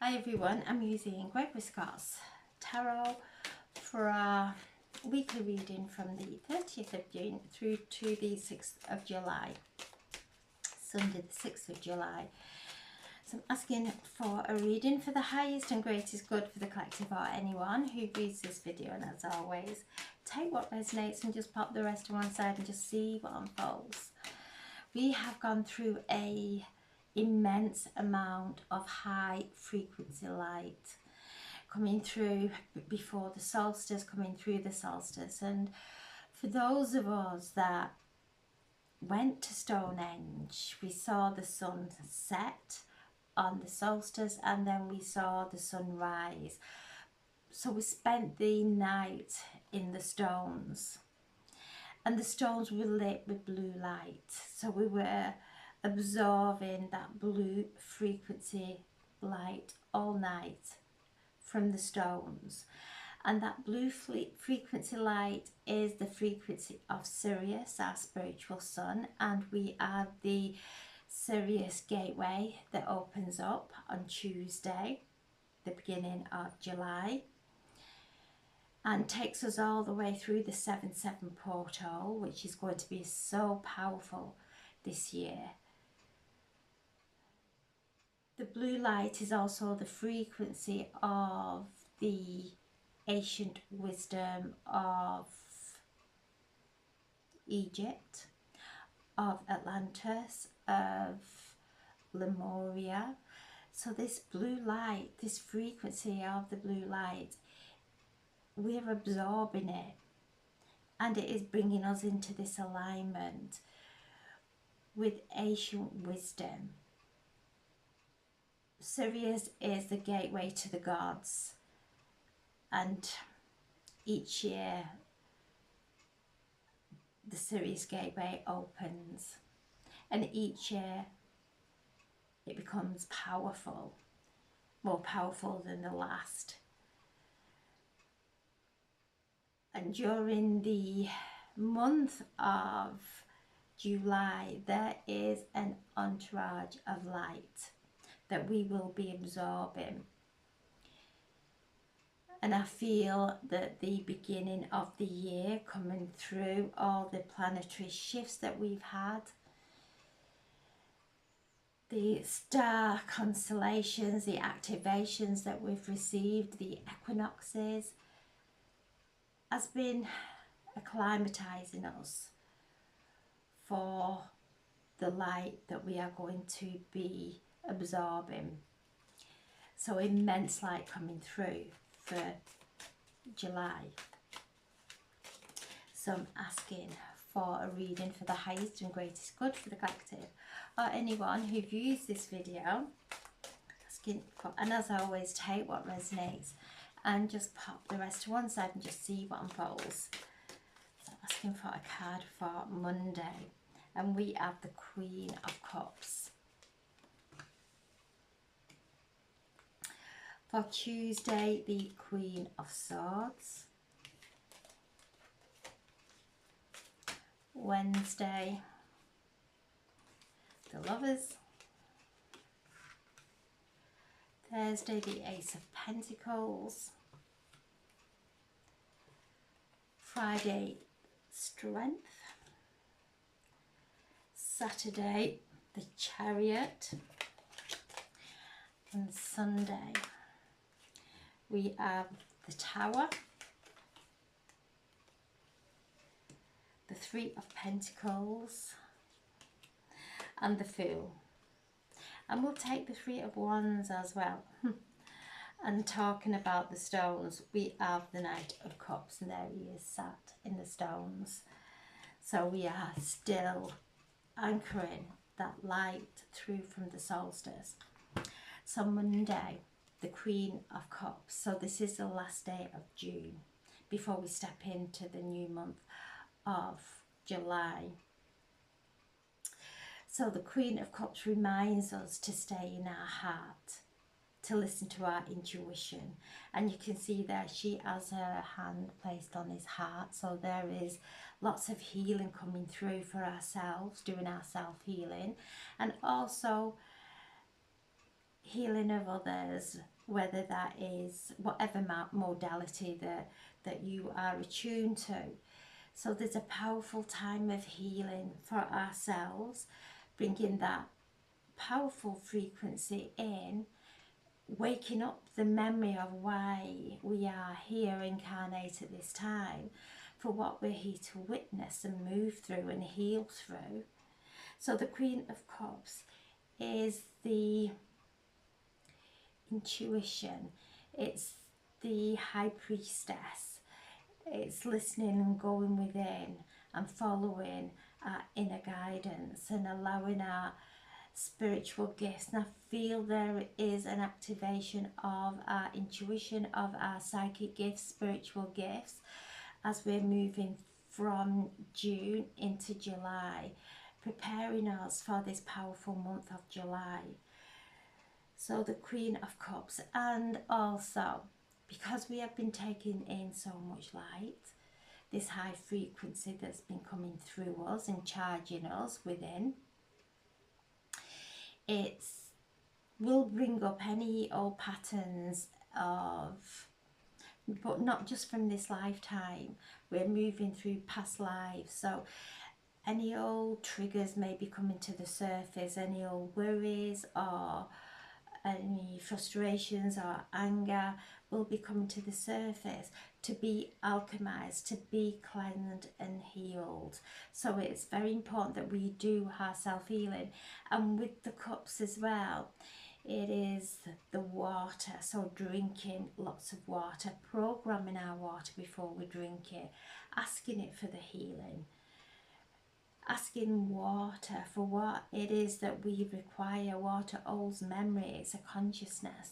Hi everyone, I'm using Gregory Scott's Tarot for our weekly reading from the 30th of June through to the 6th of July, Sunday the 6th of July. So I'm asking for a reading for the highest and greatest good for the collective or anyone who reads this video, and as always, take what resonates and just pop the rest to one side and just see what unfolds. We have gone through a immense amount of high frequency light coming through before the solstice, coming through the solstice, and for those of us that went to Stonehenge, we saw the sun set on the solstice and then we saw the sun rise. So we spent the night in the stones, and the stones were lit with blue light, so we were absorbing that blue frequency light all night from the stones. And that blue frequency light is the frequency of Sirius, our spiritual sun, and we are the Sirius gateway that opens up on Tuesday, the beginning of July, and takes us all the way through the 7-7 portal, which is going to be so powerful this year. The blue light is also the frequency of the ancient wisdom of Egypt, of Atlantis, of Lemuria. So this blue light, this frequency of the blue light, we're absorbing it, and it is bringing us into this alignment with ancient wisdom. Sirius is the gateway to the gods, and each year the Sirius gateway opens, and each year it becomes powerful, more powerful than the last. And during the month of July, there is an entourage of light that we will be absorbing. And I feel that the beginning of the year, coming through all the planetary shifts that we've had, the star constellations, the activations that we've received, the equinoxes, has been acclimatizing us for the light that we are going to be absorbing. So immense light coming through for July. So I'm asking for a reading for the highest and greatest good for the collective or anyone who views this video. Asking for, and as always, take what resonates and just pop the rest to one side and just see what unfolds. So I'm asking for a card for Monday, and we have the Queen of Cups. For Tuesday, the Queen of Swords. Wednesday, the Lovers. Thursday, the Ace of Pentacles. Friday, Strength. Saturday, the Chariot. And Sunday, we have the Tower, the Three of Pentacles, and the Fool. And we'll take the Three of Wands as well. And talking about the stones, we have the Knight of Cups, and there he is sat in the stones. So we are still anchoring that light through from the solstice. So Monday, the Queen of Cups. So this is the last day of June before we step into the new month of July. So the Queen of Cups reminds us to stay in our heart, to listen to our intuition. And you can see there she has her hand placed on his heart, so there is lots of healing coming through for ourselves, doing our self-healing, and also healing of others, whether that is whatever modality that you are attuned to. So there's a powerful time of healing for ourselves, bringing that powerful frequency in, waking up the memory of why we are here incarnate at this time, for what we're here to witness and move through and heal through. So the Queen of Cups is the intuition, it's the High Priestess, it's listening and going within and following our inner guidance and allowing our spiritual gifts. And I feel there is an activation of our intuition, of our psychic gifts, spiritual gifts, as we're moving from June into July, preparing us for this powerful month of July. So the Queen of Cups, and also because we have been taking in so much light, this high frequency that's been coming through us and charging us within, it will bring up any old patterns of, but not just from this lifetime, we're moving through past lives. So any old triggers may be coming to the surface, any old worries or any frustrations or anger will be coming to the surface to be alchemized, to be cleansed and healed. So it's very important that we do our self-healing. And with the cups as well, it is the water, so drinking lots of water, programming our water before we drink it, asking it for the healing, asking water for what it is that we require. Water holds memory, it's a consciousness.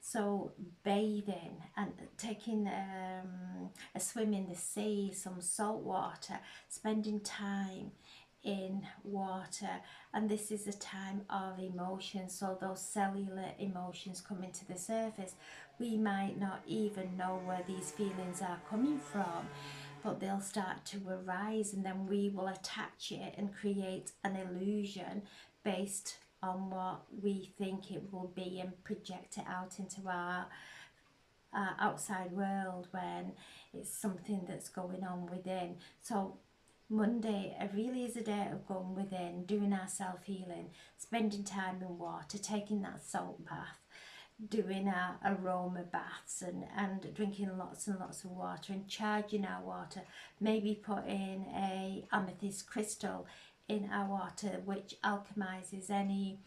So bathing and taking a swim in the sea, some salt water, spending time in water. And this is a time of emotion, so those cellular emotions coming to the surface, we might not even know where these feelings are coming from, but they'll start to arise, and then we will attach it and create an illusion based on what we think it will be and project it out into our outside world when it's something that's going on within. So Monday, it really is a day of going within, doing our self-healing, spending time in water, taking that salt bath, doing our aroma baths and drinking lots and lots of water and charging our water, maybe putting a amethyst crystal in our water, which alchemizes any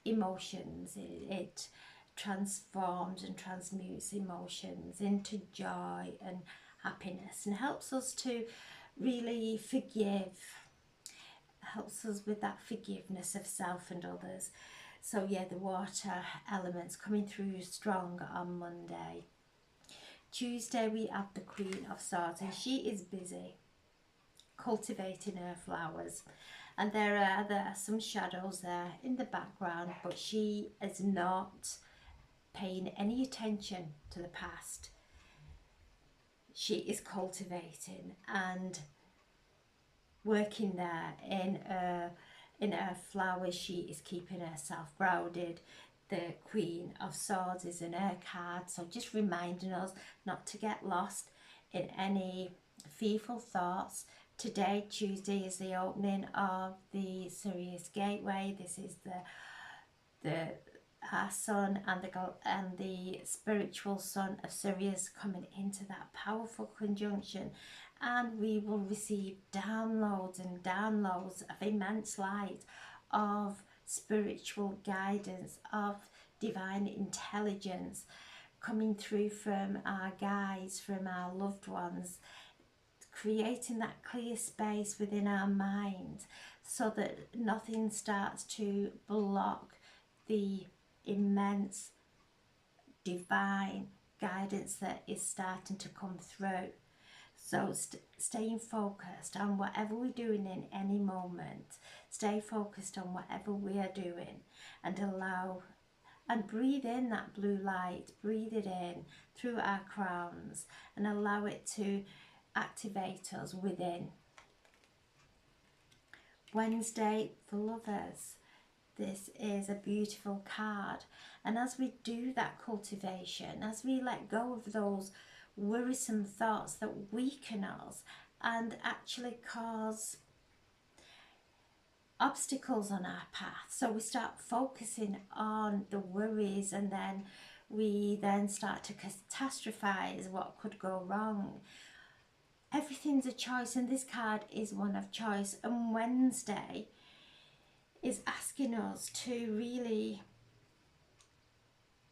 emotions. It transforms and transmutes emotions into joy and happiness and helps us to really forgive, helps us with that forgiveness of self and others. So yeah, the water elements coming through strong on Monday. Tuesday we have the Queen of Swords, and she is busy cultivating her flowers, and there are some shadows there in the background, but she is not paying any attention to the past. She is cultivating and working there in her flowers. She is keeping herself grounded. The Queen of Swords is in her card, so just reminding us not to get lost in any fearful thoughts. Today, Tuesday, is the opening of the Sirius Gateway. This is our sun and the spiritual sun of Sirius coming into that powerful conjunction, and we will receive downloads and downloads of immense light, of spiritual guidance, of divine intelligence coming through from our guides, from our loved ones, creating that clear space within our mind so that nothing starts to block the immense divine guidance that is starting to come through. So staying focused on whatever we're doing in any moment, stay focused on whatever we are doing, and allow and breathe in that blue light, breathe it in through our crowns and allow it to activate us within. Wednesday, the Lovers. this is a beautiful card. And as we do that cultivation, as we let go of those worrisome thoughts that weaken us and actually cause obstacles on our path, so we start focusing on the worries, and then we then start to catastrophize what could go wrong. Everything's a choice, and this card is one of choice. And Wednesday is asking us to really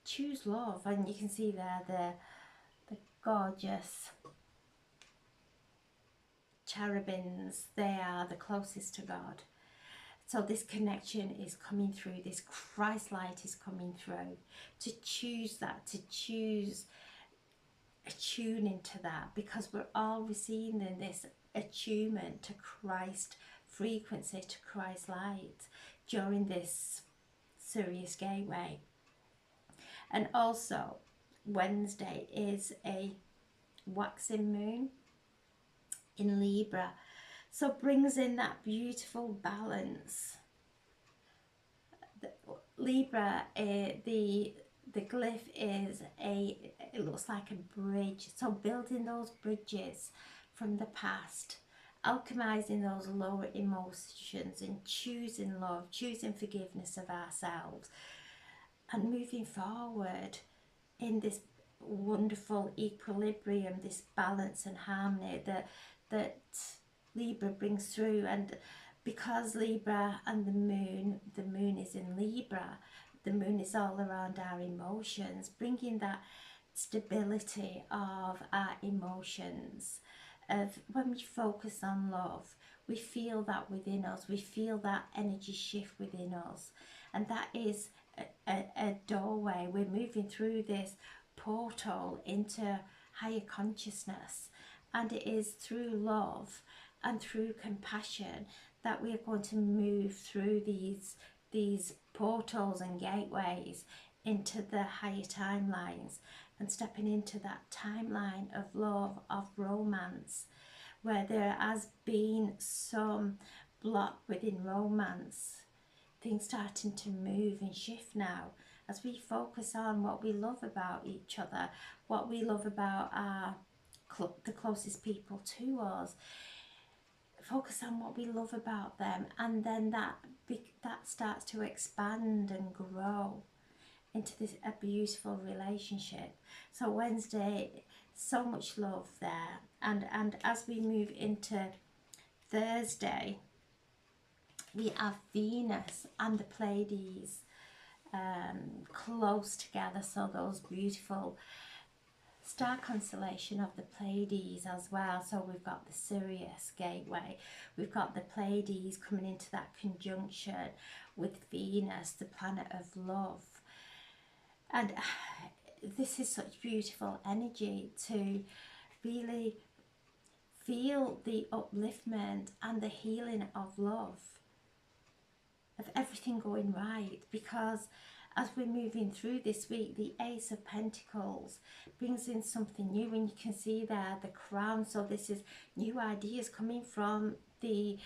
choose love. And you can see there the gorgeous cherubims. They are the closest to God. So this connection is coming through, this Christ light is coming through. To choose that, to choose attuning to that, because we're all receiving this attunement to Christ frequency, to Christ light during this Sirius gateway. And also Wednesday is a waxing moon in Libra, so brings in that beautiful balance. Libra, the glyph is it looks like a bridge, so building those bridges from the past, alchemizing those lower emotions, and choosing love, choosing forgiveness of ourselves, and moving forward in this wonderful equilibrium, this balance and harmony that Libra brings through. And because Libra and the moon is in Libra, the moon is all around our emotions, bringing that stability of our emotions. Of when we focus on love, we feel that within us, we feel that energy shift within us, and that is a doorway. We're moving through this portal into higher consciousness, and it is through love and through compassion that we are going to move through these portals and gateways into the higher timelines, and stepping into that timeline of love, of romance, where there has been some block within romance. Things starting to move and shift now as we focus on what we love about each other, what we love about the closest people to us. Focus on what we love about them, and then that starts to expand and grow into a beautiful relationship. So Wednesday, so much love there. And as we move into Thursday, we have Venus and the Pleiades close together, so those beautiful star constellation of the Pleiades as well. So we've got the Sirius gateway, we've got the Pleiades coming into that conjunction with Venus, the planet of love. And this is such beautiful energy to really feel the upliftment and the healing of love, of everything going right. Because as we're moving through this week, the Ace of Pentacles brings in something new, and you can see there the crown. So this is new ideas coming from the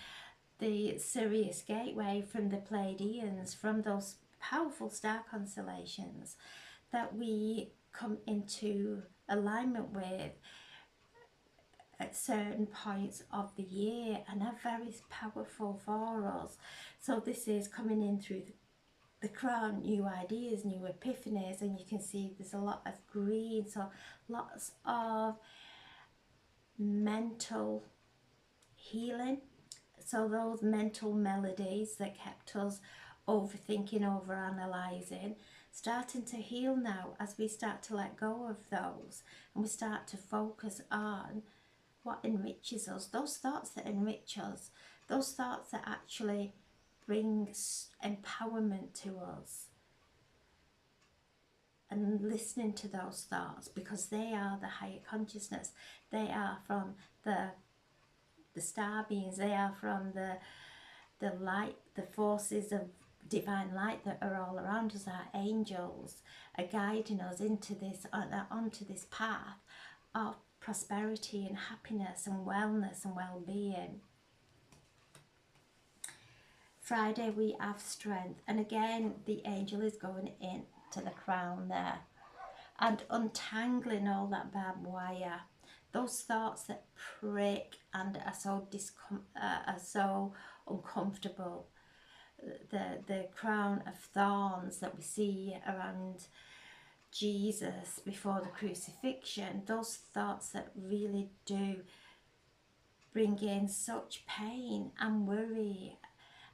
Sirius gateway, from the Pleiadians, from those powerful star constellations that we come into alignment with at certain points of the year, and are very powerful for us. So this is coming in through the crown, new ideas, new epiphanies, and you can see there's a lot of green, so lots of mental healing. So those mental melodies that kept us overthinking, overanalyzing, starting to heal now as we start to let go of those, and we start to focus on what enriches us, those thoughts that enrich us, those thoughts that actually bring empowerment to us. And listening to those thoughts, because they are the higher consciousness, they are from the star beings, they are from the light, the forces of divine light that are all around us. Our angels are guiding us into this, onto this path of prosperity and happiness and wellness and well-being. Friday we have strength, and again the angel is going in to the crown there and untangling all that barbed wire, those thoughts that prick and are so uncomfortable, the crown of thorns that we see around Jesus before the crucifixion, those thoughts that really do bring in such pain and worry,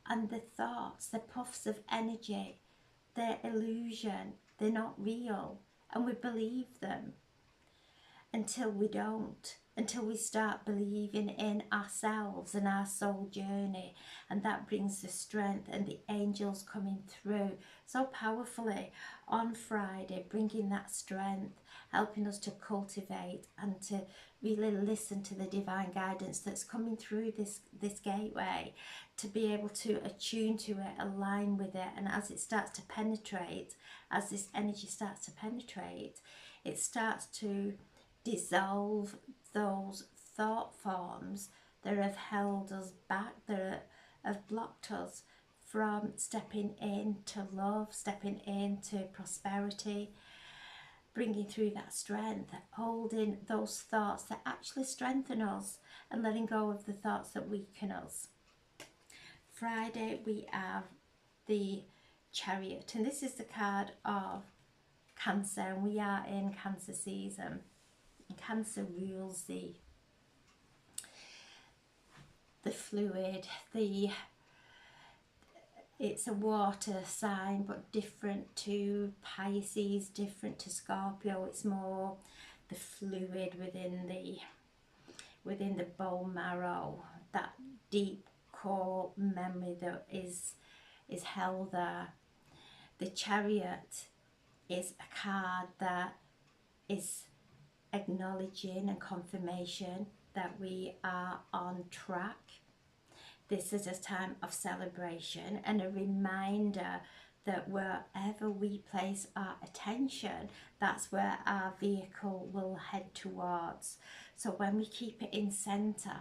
and the thoughts, the puffs of energy, they're illusion, they're not real, and we believe them until we don't, until we start believing in ourselves and our soul journey, and that brings the strength and the angels coming through so powerfully on Friday, bringing that strength, helping us to cultivate and to really listen to the divine guidance that's coming through this gateway, to be able to attune to it, align with it, and as it starts to penetrate, as this energy starts to penetrate, it starts to dissolve those thought forms that have held us back, that have blocked us from stepping into love, stepping into prosperity, bringing through that strength, holding those thoughts that actually strengthen us and letting go of the thoughts that weaken us. Friday we have the Chariot, and this is the card of Cancer, and we are in Cancer season. Cancer rules the fluid, it's a water sign, but different to Pisces, different to Scorpio. It's more the fluid within the bone marrow, that deep core memory that is held there. The Chariot is a card that is acknowledging and confirmation that we are on track. This is a time of celebration and a reminder that wherever we place our attention, that's where our vehicle will head towards. So when we keep it in center,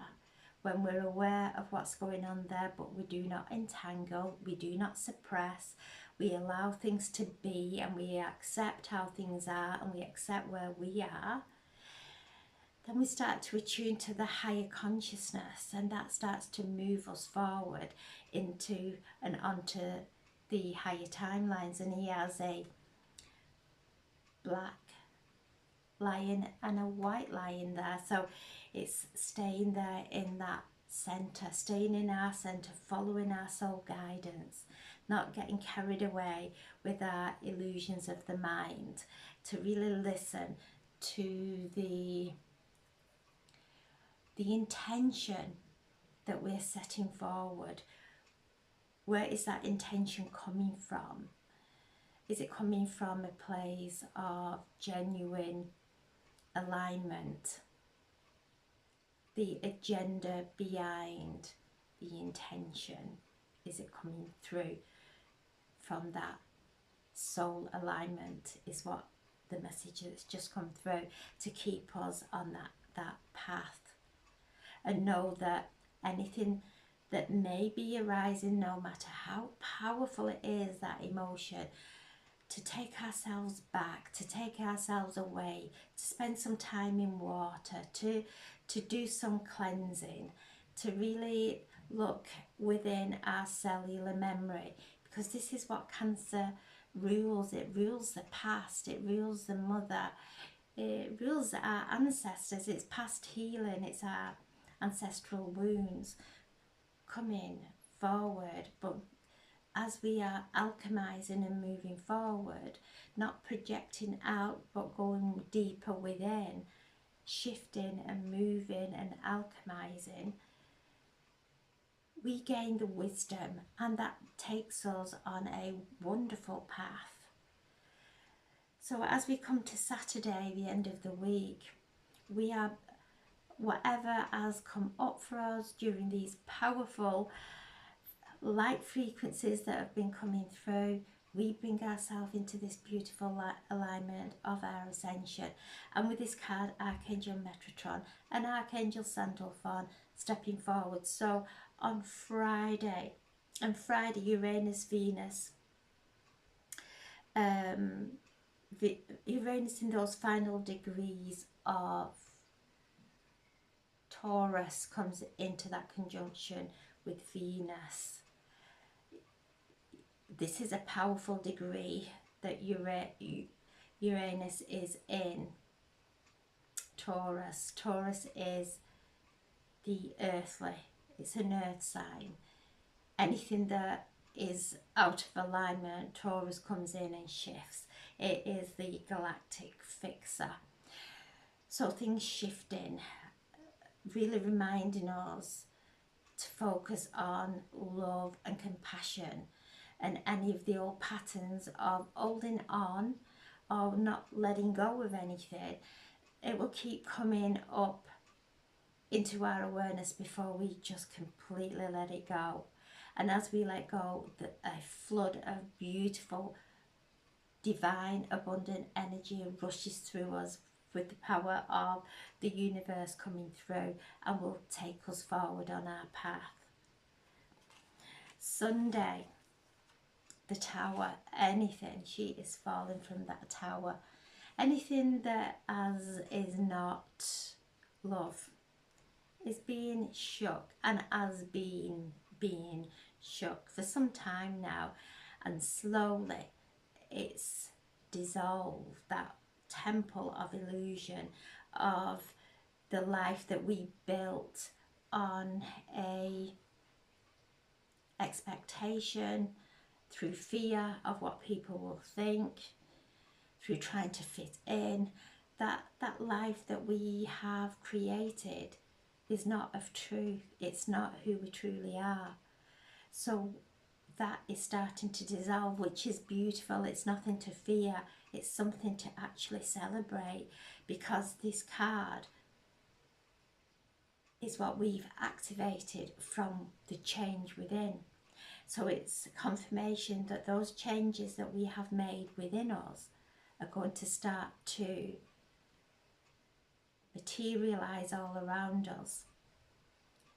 when we're aware of what's going on there, but we do not entangle, we do not suppress, we allow things to be, and we accept how things are, and we accept where we are, then we start to attune to the higher consciousness, and that starts to move us forward into and onto the higher timelines. And he has a black lion and a white lion there, so it's staying there in that center, staying in our center, following our soul guidance, not getting carried away with our illusions of the mind, to really listen to the intention that we're setting forward. Where is that intention coming from? Is it coming from a place of genuine alignment? The agenda behind the intention, is it coming through from that soul alignment? Is what the message that's just come through, to keep us on that path. And know that anything that may be arising, no matter how powerful it is, that emotion, to take ourselves back, to take ourselves away, to spend some time in water, to do some cleansing, to really look within our cellular memory, because this is what Cancer rules. It rules the past, it rules the mother, it rules our ancestors, it's past healing, it's our ancestral wounds coming forward. But as we are alchemizing and moving forward, not projecting out but going deeper within, shifting and moving and alchemizing, we gain the wisdom, and that takes us on a wonderful path. So as we come to Saturday, the end of the week, we are, whatever has come up for us during these powerful light frequencies that have been coming through, we bring ourselves into this beautiful alignment of our ascension. And with this card, Archangel Metatron and Archangel Sandalphon stepping forward. So on Friday, And Friday, Uranus, Venus. Uranus in those final degrees of Taurus comes into that conjunction with Venus. This is a powerful degree that Uranus is in Taurus. Taurus is the earthly, it's an earth sign. Anything that is out of alignment, Taurus comes in and shifts. It is the galactic fixer. So things shifting, really reminding us to focus on love and compassion, and any of the old patterns of holding on or not letting go of anything, it will keep coming up into our awareness before we just completely let it go. And as we let go, a flood of beautiful, divine, abundant energy rushes through us with the power of the universe coming through and will take us forward on our path. Sunday, the tower, anything, she is falling from that tower. Anything that is not love is being shook and has been being shook for some time now, and slowly it's dissolved, that temple of illusion of the life that we built on a expectation, through fear of what people will think, through trying to fit in. That life that we have created is not of truth. It's not who we truly are. So that is starting to dissolve, which is beautiful. It's nothing to fear. It's something to actually celebrate, because this card is what we've activated from the change within. So it's confirmation that those changes that we have made within us are going to start to materialize all around us.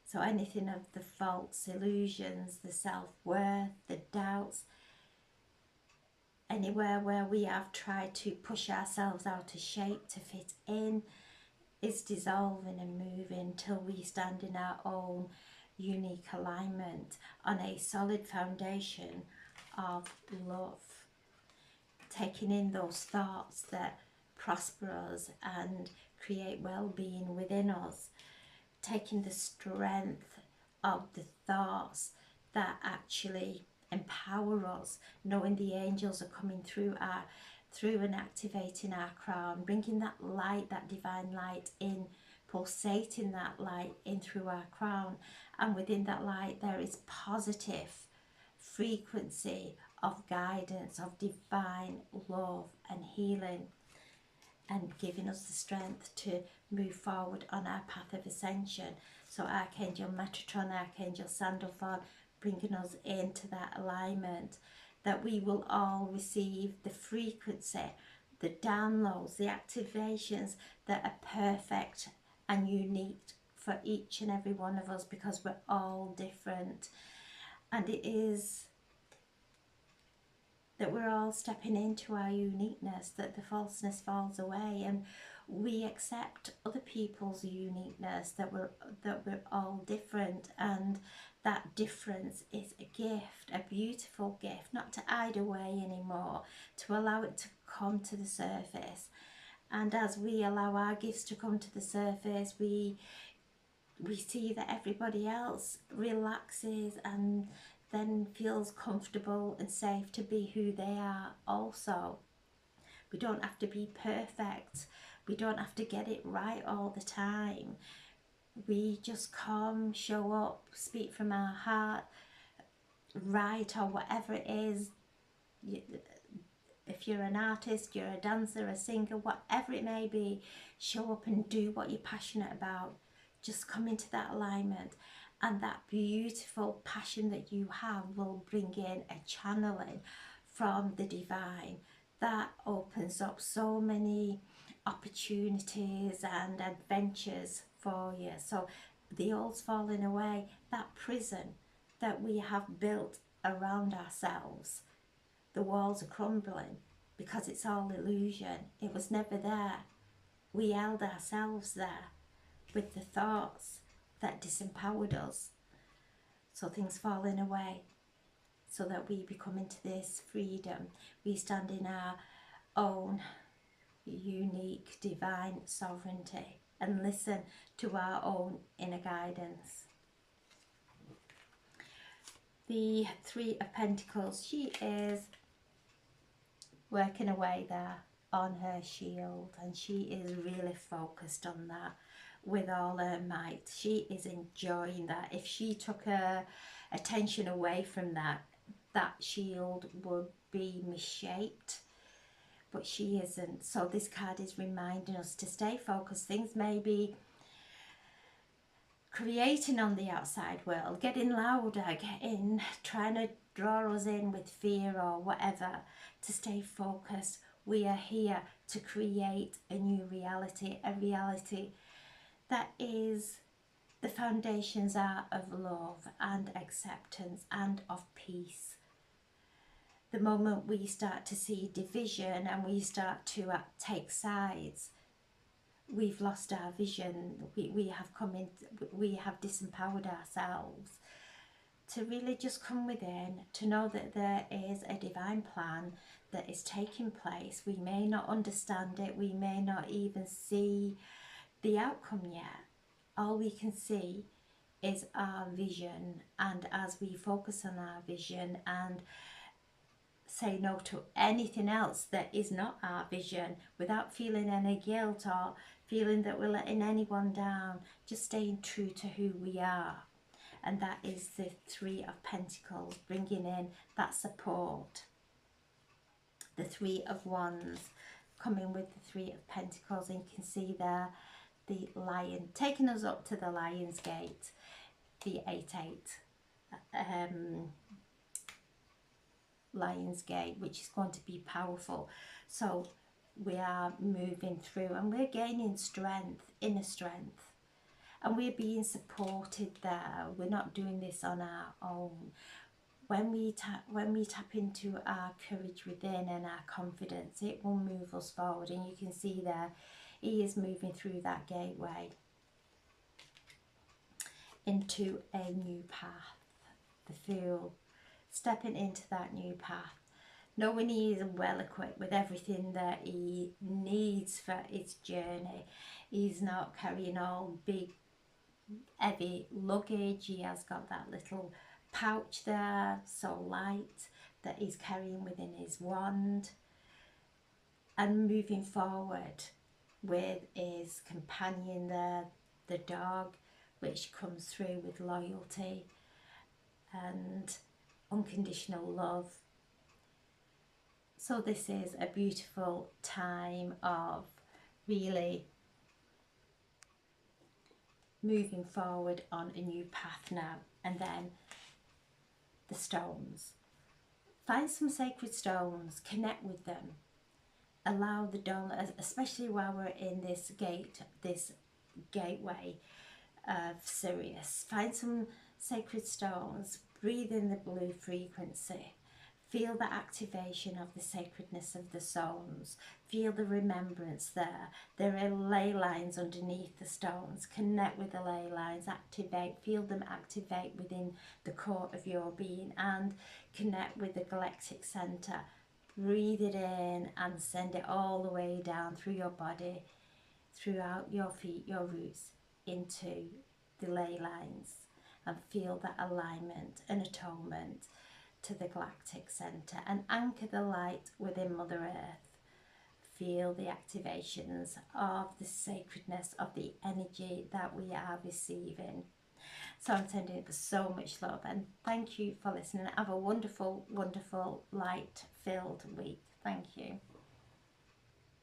So anything of the false illusions, the self-worth, the doubts, anywhere where we have tried to push ourselves out of shape to fit in, is dissolving and moving till we stand in our own unique alignment on a solid foundation of love, taking in those thoughts that prosper us and create well-being within us, taking the strength of the thoughts that actually empower us, knowing the angels are coming through and activating our crown, bringing that light, that divine light in, pulsating that light in through our crown, and within that light there is positive frequency of guidance, of divine love and healing, and giving us the strength to move forward on our path of ascension. So Archangel Metatron, Archangel Sandalphon, bringing us into that alignment, that we will all receive the frequency, the downloads, the activations that are perfect and unique for each and every one of us, because we're all different. And it is that we're all stepping into our uniqueness, that the falseness falls away and we accept other people's uniqueness, that we're all different, and that difference is a gift, a beautiful gift, not to hide away anymore, to allow it to come to the surface. And as we allow our gifts to come to the surface, we see that everybody else relaxes and then feels comfortable and safe to be who they are also. We don't have to be perfect. We don't have to get it right all the time. We just come, show up, speak from our heart, write, or whatever it is. If you're an artist, you're a dancer, a singer, whatever it may be, show up and do what you're passionate about. Just come into that alignment, and that beautiful passion that you have will bring in a channeling from the divine that opens up so many opportunities and adventures for you. So the old's falling away, that prison that we have built around ourselves, the walls are crumbling because it's all illusion. It was never there. We held ourselves there with the thoughts that disempowered us. So things falling away so that we become into this freedom. We stand in our own unique divine sovereignty and listen to our own inner guidance. The Three of Pentacles, she is working away there on her shield, and she is really focused on that with all her might. She is enjoying that. If she took her attention away from that, that shield would be misshaped, but she isn't. So this card is reminding us to stay focused. Things may be creating on the outside world, getting louder, trying to draw us in with fear or whatever, to stay focused. We are here to create a new reality, a reality that is, the foundations are of love and acceptance and of peace. The moment we start to see division and we start to take sides, we've lost our vision. We have disempowered ourselves to really just come within, to know that there is a divine plan that is taking place. We may not understand it, we may not even see the outcome yet. All we can see is our vision, and as we focus on our vision and say no to anything else that is not our vision, without feeling any guilt or feeling that we're letting anyone down, just staying true to who we are. And that is the Three of Pentacles, bringing in that support. The Three of Wands coming with the Three of Pentacles, and you can see there the Lion taking us up to the Lion's Gate, the 8-8 Lion's Gate, which is going to be powerful. So we are moving through and we're gaining strength, inner strength, and we're being supported there. We're not doing this on our own. When we tap into our courage within and our confidence, it will move us forward. And you can see there, he is moving through that gateway into a new path. The Fool, stepping into that new path, knowing he is well equipped with everything that he needs for his journey. He's not carrying all big heavy luggage. He has got that little pouch there, so light, that he's carrying within his wand, and moving forward with his companion there, the dog, which comes through with loyalty and unconditional love. So this is a beautiful time of really moving forward on a new path now. And then the stones. Find some sacred stones, connect with them. Allow the dawn, especially while we're in this gateway of Sirius. Find some sacred stones, breathe in the blue frequency. Feel the activation of the sacredness of the stones. Feel the remembrance there. There are ley lines underneath the stones. Connect with the ley lines, activate, feel them activate within the core of your being, and connect with the galactic center. Breathe it in and send it all the way down through your body, throughout your feet, your roots, into the ley lines, and feel that alignment and atonement to the galactic center, and anchor the light within Mother Earth. Feel the activations of the sacredness of the energy that we are receiving. So I'm sending it so much love, and thank you for listening. Have a wonderful, wonderful, light-filled week. Thank you.